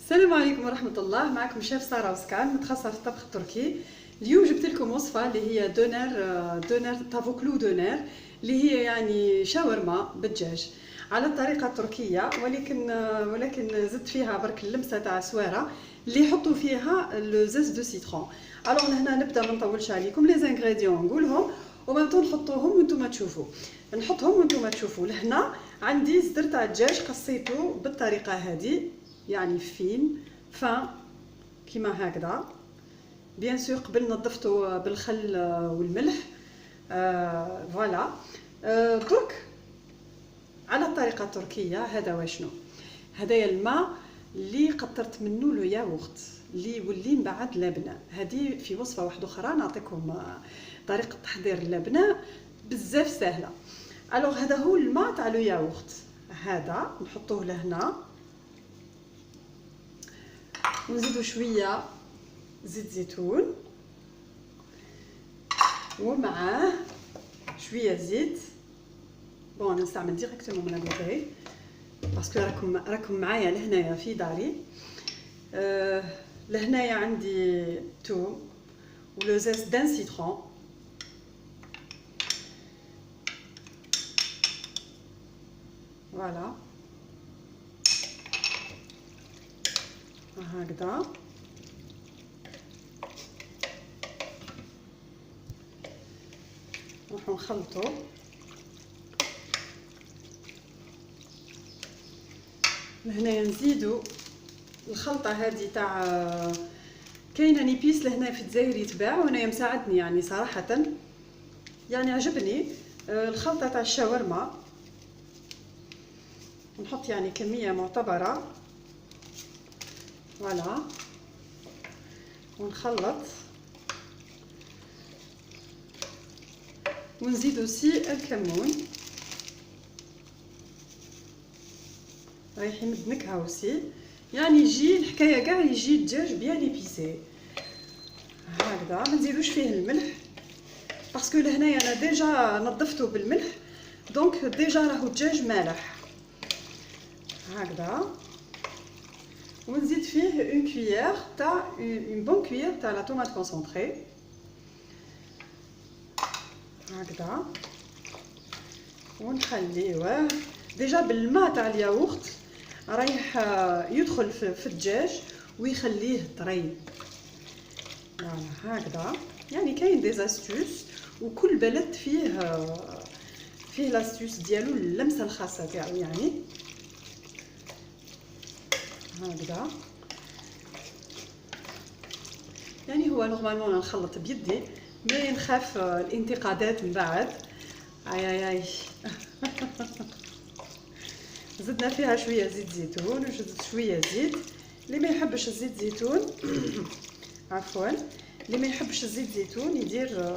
السلام عليكم ورحمة الله. معكم شيف سارة وسكان متخصصة في الطبخ التركي. اليوم جبت لكم وصفة اللي هي دونر تافوكلو دونر، اللي هي يعني شاورما بالدجاج على الطريقة التركية، ولكن زدت فيها برك اللمسة تاع سوارة اللي يحطوا فيها الزيت دو سيترون. الوغ هنا نبدا ما نطولش عليكم، لي زانغريديون نقولهم ومامتو نحطوهم وانتم تشوفوا، نحطهم وانتم تشوفوا. لهنا عندي صدر تاع الدجاج قصيته بالطريقة هذه، يعني فين كيما هكذا. بيان سور قبل نظفته بالخل والملح. فوالا. درك على الطريقه التركيه. هذا واشنو؟ هذايا الماء اللي قطرت منه لو ياغورت اللي يولي من بعد لبنه. هذه في وصفه واحده اخرى نعطيكم طريقه تحضير اللبنه بزاف سهله. الوغ هذا هو الماء تاع لو ياغورت، هذا نحطوه لهنا ونزيدو شويه زيت زيتون ومعاه شويه زيت. بون نستعمل ديريكتومون من البوطي باسكو راكم معايا لهنايا في داري. لهنايا عندي توم ولو زيت دان سيترون. فوالا هكذا. نروحو نخلطو. لهنايا نزيدو الخلطه هذه تاع كاينه نيبيس لهنا في الجزائر يتباع وانا مساعدني يعني صراحه، يعني عجبني الخلطه تاع الشاورما. نحط يعني كميه معتبره. فوالا ونخلط ونزيد اوسي الكمون رايح يمد نكهه اوسي، يعني يجي الحكايه كاع يجي الدجاج بيان ايبيسي هكذا. ما نزيدوش فيه الملح باسكو لهنايا انا ديجا نظفته بالملح، دونك ديجا راهو الدجاج مالح هكذا. ونزيد فيه اون كويير تاع اون بون كويير تاع لا طوماط كونسونطري هكذا. ونخليوه ديجا بالماء تاع الياغورت رايح يدخل في الدجاج ويخليه طري. هكذا يعني كاين دي زاستوس وكل بلد فيه لاستوس ديالو، اللمسه الخاصه تاعو يعني هكذا. يعني هو نورمالمون نخلط بيدي، مي نخاف الانتقادات من بعد. اي زدنا فيها شويه زيت زيتون وزدت شويه زيت. اللي ما يحبش الزيت زيتون عفوا، اللي ما يحبش الزيت زيتون يدير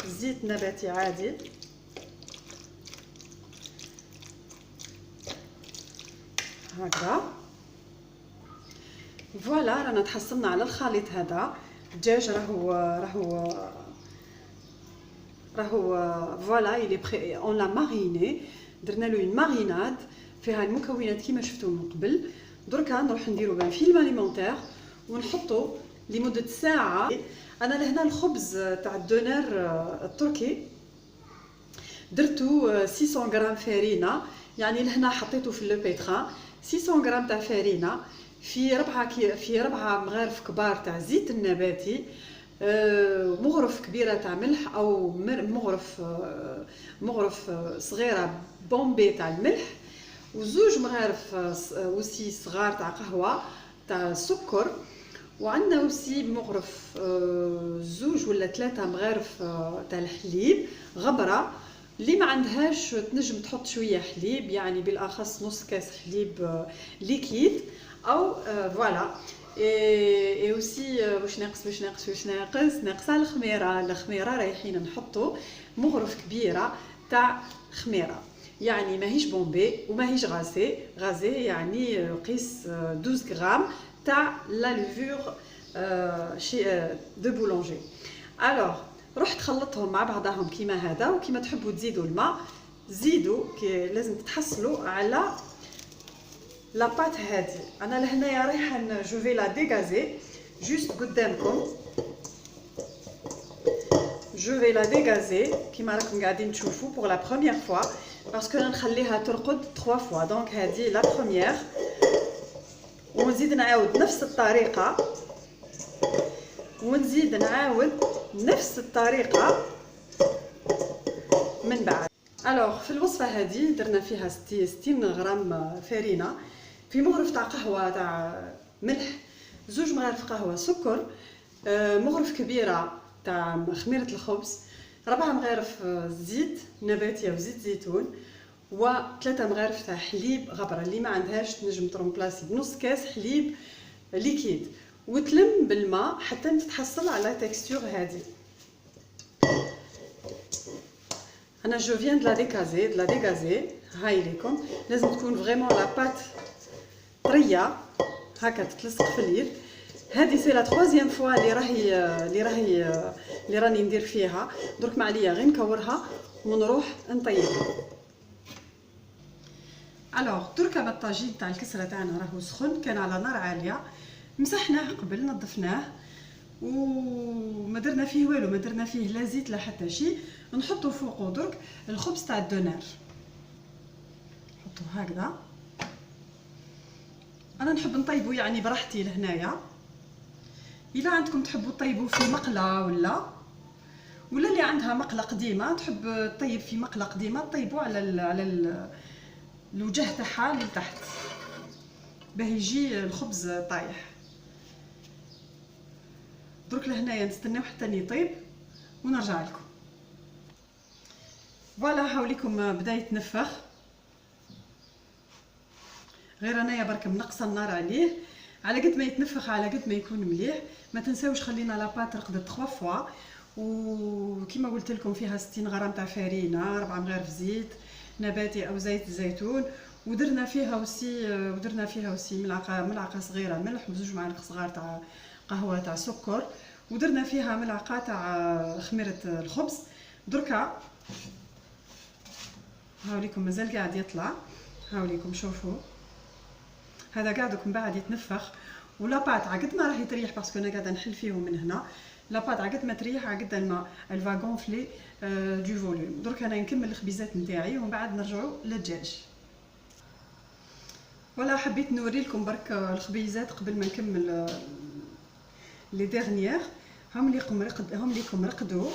زيت نباتي عادي. هكذا فوالا. رانا تحصلنا على الخليط هذا. الدجاج راهو فوالا يلي بري اون لا ماريني. درنا له اون ماريناد فيها المكونات كيما شفتوا من قبل. دركا نروح نديرو بان فيلم اليمونتير ونحطو لمده ساعه. انا لهنا الخبز تاع الدونر التركي درتو 600 غرام فرينه، يعني لهنا حطيته في لو بيتران 600 غرام تاع فرينه في ربعه مغارف كبار تاع زيت النباتي، مغرف كبيره تاع ملح او مغرف صغيره بومبي تاع الملح، وزوج مغارف وسي صغار تاع قهوه تاع السكر، وعندنا وسي مغرف زوج ولا 3 مغارف تاع الحليب غبره. اللي ما عندهاش تنجم تحط شويه حليب، يعني بالاخص نص كاس حليب ليكيد او فوالا. اي اوسي واش ناقصه الخميره رايحين نحطوا مغرف كبيره تاع خميره، يعني ماهيش بومبي وماهيش غازي يعني قيس 12 غرام تاع لا ليفور شي دو بولونجي. الوغ رحت خلطتهم مع بعضهم كيما هذا، وكيما تحبوا تزيدوا الماء زيدوا، لازم تتحصلوا على لا بات هادي انا لهنايا رايحه جو في لا ديغازي جوست قدامكم. جو في لا ديغازي كيما راكم قاعدين تشوفوا بوغ لا بروميير فوا باسكو انا نخليها ترقد 3 فوا. دونك هادي لا بروميير ونزيد نعاود نفس الطريقه ونزيد نعاود نفس الطريقه من بعد. الوغ في الوصفه هذه درنا فيها 60 غرام فرينه في مغرف تاع قهوه تاع ملح، 2 مغارف قهوه سكر، مغرف كبيره تاع خميره الخبز، 4 مغارف زيت نباتي وزيت زيتون، و3 مغارف تاع حليب غبره. اللي ما عندهاش تنجم ترومبلاسي بنص كاس حليب ليكيد وتلم بالماء حتى تتحصل على تكستور هذه. انا جو فيان دو لا ديغازي هاي ليكم. لازم تكون فريمون لا بات طريه هكا تتلصق في اليد. هذه سي لا تروازيام فوا اللي راني ندير فيها. درك ما عليا غير نكورها ونروح نطيبها. الوغ دركا الطاجين تاع الكسره تاعنا راهو سخن، كان على نار عاليه، مسحناه قبل نظفناه وما درنا فيه والو، ما درنا فيه لا زيت لا حتى شيء. نحطو فوقو درك الخبز تاع الدونار، نحطو هكذا. انا نحب نطيبو يعني براحتي لهنايا. اذا عندكم تحبوا تطيبوا في مقله ولا اللي عندها مقله قديمه تحب تطيب في مقله قديمه طيبوا على الوجه تاعها لتحت باه يجي الخبز طايح. درك لهنايا نستناو حتى يطيب ونرجع لكم. فوالا هاوليكم بدا يتنفخ، غير انايا برك منقصه النار عليه. على قد ما يتنفخ على قد ما يكون مليح. ما تنساوش خلينا لاباط رقدت 3 فوا، وكما قلت لكم فيها 60 غرام تاع فرينه، 4 مغارف زيت نباتي او زيت زيتون، ودرنا فيها وسي ملعقه صغيره ملح و2 معالق صغار تاع قهوه تاع سكر، ودرنا فيها ملعقه تاع خميره الخبز. دركا هاوليكم مازال قاعد يطلع، هاوليكم شوفوا هذا قاعدك من بعد يتنفخ. ولاباط عقد ما راح يتريح باسكو انا قاعده نحل فيه من هنا. لاباط عقد ما تريح عقد ما الفا غونفلي دو فوليوم. درك انا نكمل الخبيزات نتاعي ومن بعد نرجعوا للدجاج. ولا حبيت نوري لكم برك الخبيزات قبل ما نكمل لي ديرنيير. هم ليكم رقدوا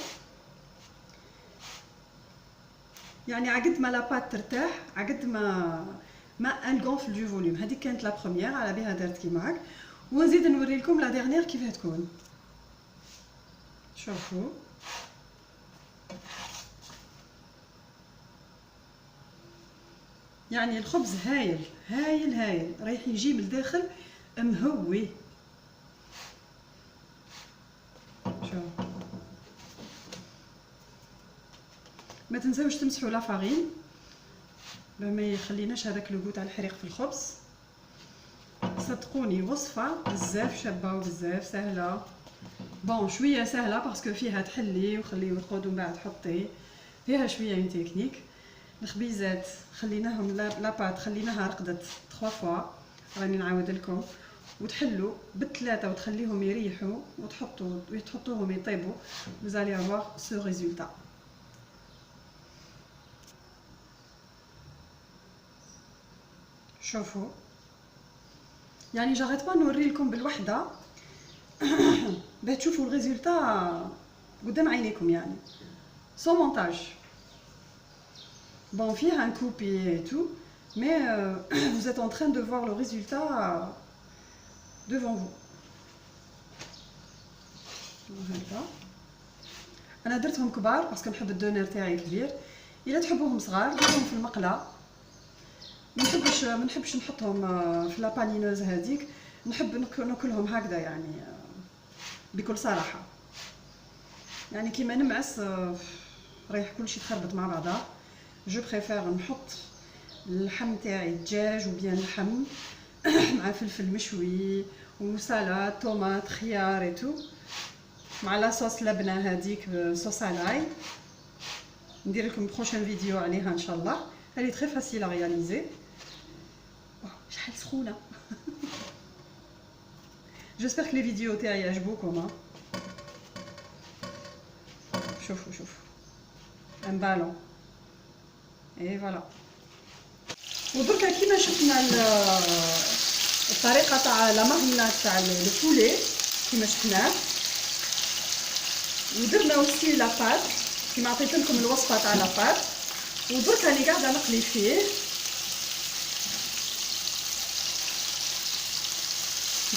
يعني عقد ما لاباط ترتاح عقد ما ان غونفل دو فوليوم. هذه كانت لا بروميير على بها درت كيما هاك، ونزيد نوري لكم لا ديرنيير كيفاه تكون. شوفوا يعني الخبز هايل هايل هايل، رايح يجي من الداخل مهوي. شوف ما تنساوش تمسحوا لا فارين باه ما يخليناش هذاك لوغو تاع الحريق في الخبز. صدقوني وصفه بزاف شابه وبزاف سهله. بون شويه سهله باسكو فيها تحلي وخليه يرقد ومن بعد حطي، فيها شويه من تكنيك. الخبيزات خليناهم لاباط خليناها رقدت 3 فوا، راني نعاود لكم، وتحلوا بالثلاثه وتخليهم يريحوا وتحطوهم يطيبوا. vous allez avoir ce résultat. شوفوا يعني جاريت با نوري لكم بالوحده باش تشوفوا الريزلتا قدام عينيكم يعني سو مونتاج. بون فيها ان كوبي تو مي vous êtes en train de voir le résultat devant vous. هكذا انا درتهم كبار باسكو نحب الدونير تاعي كبير. الا تحبوهم صغار ديروهم في المقله. ما نحبش نحطهم في لابانينوز هذيك، نحب ناكلهم هكذا يعني بكل صراحه. يعني كيما نمعس رايح كلشي تخربط مع بعضها. جو بريفير نحط اللحم تاعي الدجاج وبيان اللحم مع فلفل مشوي وسلطه طوماط خيار ايتو مع لا صوص لبنه هذيك صوص الاي. ندير لكم بروشين فيديو عليها ان شاء الله. Elle est très facile à réaliser. شحال سخونه. J'espère que les vidéos تاعي يعجبوكم. شوفوا un ballon et voilà. ودركا كيما شفنا الطريقه تاع لا ماريناد تاع البولي كيما شفناه، ودرنا اوسي لا بات كيما عطيت لكم الوصفه تاع لا بات، ودركا راني قاعده نقلي فيه.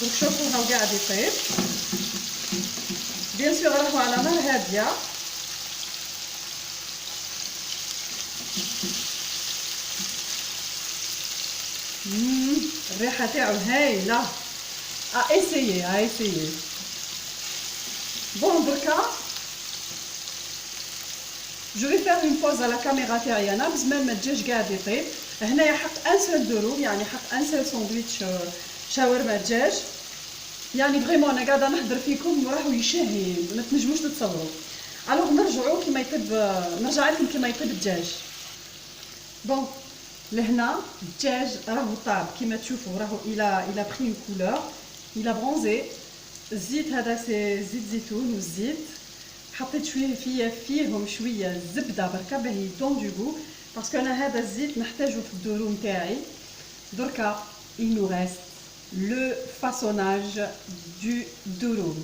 دوك شوفوا هاو قاعد يطيب، بيان سور راهو على نار هاديه. الريحه تاعو هايله. اسيي بون. دركا جو في فير اون بوز على الكاميرا تاعي انا بزمان ما الدجاج قاعد يطيب. هنايا حق ان سول دورو، يعني حق ان سول ساندويتش شاورما دجاج، يعني فريمون انا قاعده نهضر فيكم وراهو يشهي ما تنجموش تتصوروا. الوغ نرجعوا كيما يطيب، نرجع لكم كيما يطيب الدجاج. بون لهنا الدجاج راهو طاب كيما تشوفوا، راهو الى بري اون كولور، الى برونزي. الزيت هذا سي زيت زيتون والزيت، حطيت فيهم شويه الزبده بركا باه يدون دو غو، باسكو انا هذا الزيت نحتاجه في الدورو نتاعي. دركا il nous reste le façonnage du durum.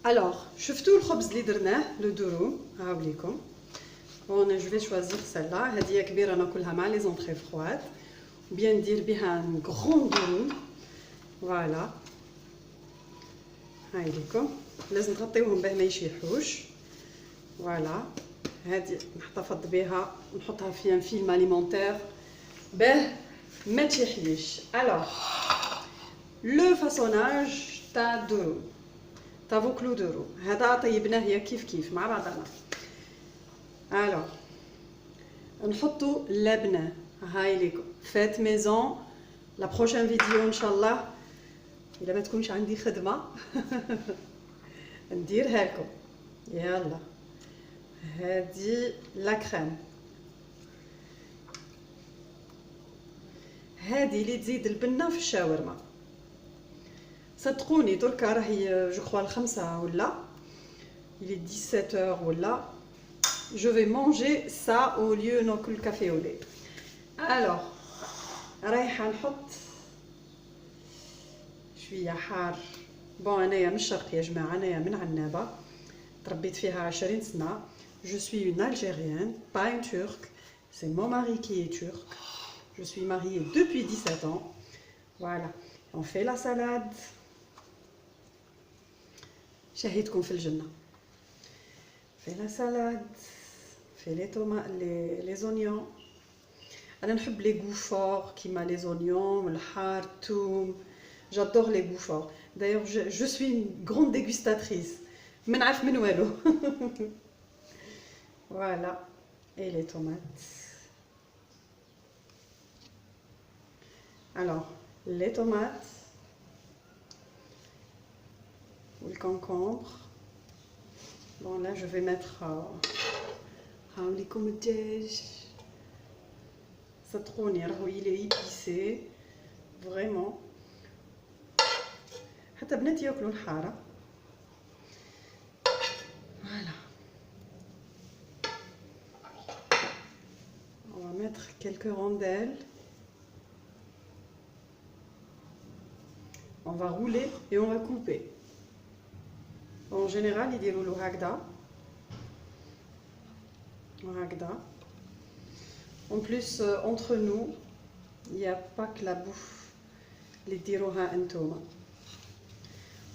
Alors, شفتوا الخبز اللي درناه لو دوروم، هاوليكم. هون جو في شوازير سيلا، هذه كبيره ناكلها مع لي زونطري فرواد، بيان ندير بها ان غرون دوروم. فوالا هاي ليكم، لازم تغطيوهم باه ما يشيحوش. فوالا هذه نحتفظ بها، نحطها في ان فيلم اليمونتير باه ما تشيحليش. الوغ لو فاسوناج تاع دوروم تاع فوكلو دوروم هذا طيبناه يا كيف مع بعضنا. الوغ نحطو اللبنه، هاي ليكم فات ميزون. لا بروشين فيديو ان شاء الله الا ما تكونش عندي خدمه نديرها لكم. يلا هذه لا كريم، هذه اللي تزيد البنه في الشاورما. صدقوني دركا راهي جو كخوا الخمسة ولا il est 17h ولا je vais manger ça au lieu ناكل كافي au lait. alors رايحه نحط شويه حار. بون انايا من الشرق يا جماعه، انايا من عنابه، تربيت فيها 20 سنه. je suis une algérienne pas une turque, c'est mon mari qui est turc. je suis mariée depuis 17 ans. voilà on fait la salade. شهيتكم في الجنه. في لا سالاد، في لي تومات، لي زونيون. انا نحب لي غو فور كيما لي زونيون والحار الثوم. j'adore les goûts forts. d'ailleurs je suis une grande dégustatrice. ما نعرف من والو. voilà et les tomates. alors les tomates ou le concombre. bon là je vais mettre هاوليكم الدجاج. صدقوني راهو il est épicé vraiment. حتى بناتي ياكلوا الحاره. voilà on va mettre quelques rondelles. on va rouler et on va couper. en général يديروا له هكذا وهكذا. en plus entre nous il y a pas que la bouffe اللي ديروها انتوما.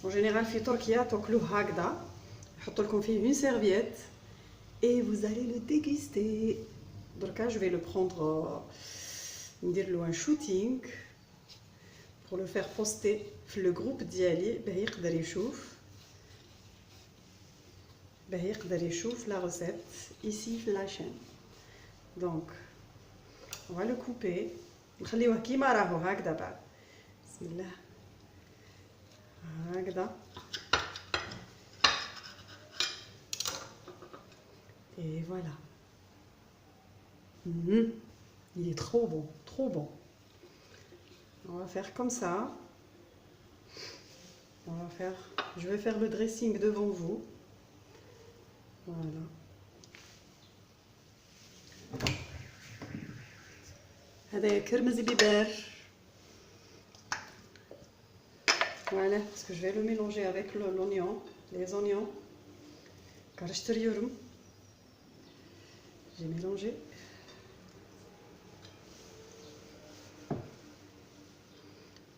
en général في تركيا تاكلوه هكذا، يحطوا لكم فيه une serviette et vous allez le déguster. دركا je vais le prendre ندير له un shooting pour le faire poster في le groupe ديالي باه يقدر يشوف la recette ici في la chaîne. donc on va le couper نخليوه كيما راهو هكذا. بعد بسم الله هكذا. et voilà. il est trop bon. trop bon. On va faire comme ça. Je vais faire le dressing devant vous. Voilà. هذا كرمز بيبر. Voilà, parce que je vais le mélanger avec l'oignon, les oignons. J'ai mélangé.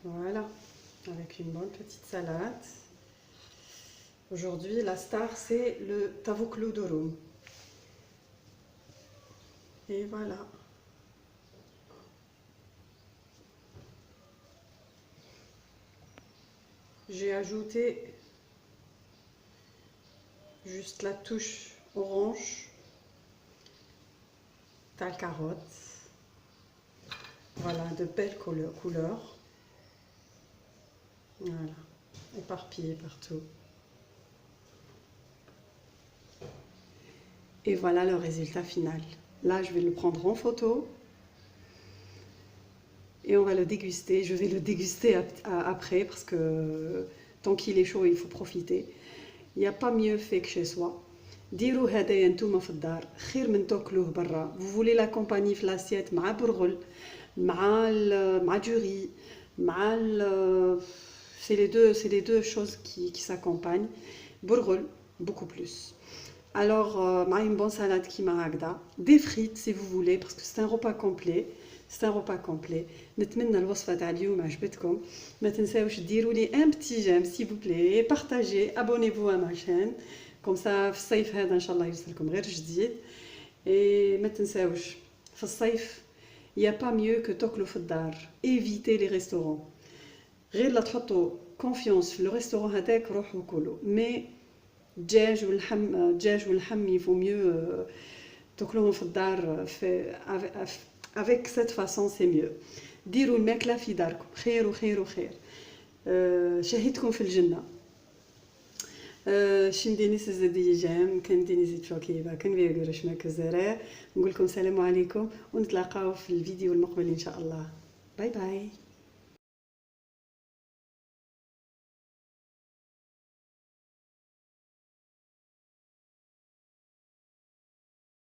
Voilà, avec une bonne petite salade. Aujourd'hui, la star, c'est le tavuklu durum. Et voilà. J'ai ajouté juste la touche orange, ta carotte. Voilà, de belles couleurs. Voilà, éparpillé partout. Et voilà le résultat final. Là, je vais le prendre en photo. Et on va le déguster. Je vais le déguster après parce que tant qu'il est chaud, il faut profiter. Il n'y a pas mieux fait que chez soi. ديروا هدايا نتوما في الدار خير من تاكلوه برا. Vous voulez l'accompagner في l'assiette مع برغل مع du riz مع c'est les deux choses qui s'accompagnent. برغل beaucoup plus. Alors, une bonne salade qui m'a agda, des frites si vous voulez, parce que c'est un repas complet. C'est un repas complet. نتمنى الوصفة تاع اليوم عجبتكم. ما تنساوش ديروا لي un petit j'aime s'il vous plaît, partagez, abonnez-vous à ma chaîne. Comme ça في الصيف هذا ان شاء الله يوصلكم غير جديد. Et ما تنساوش في الصيف il y a pas mieux que تاكلوا في الدار. Évitez les restaurants. غير لا تحطوا confiance في le restaurant هذاك روحوا كلوا. Mais الدجاج واللحم il vaut mieux تاكلوهم في الدار avec cette façon c'est mieux. ديروا الماكله في داركم خير وخير وخير. شهيتكم في الجنه. شنديني سزدي جام كنديني زيت شوكيبه كنبيع قرشماك الزراع. نقول لكم السلام عليكم ونتلاقاو في الفيديو المقبل ان شاء الله. باي باي.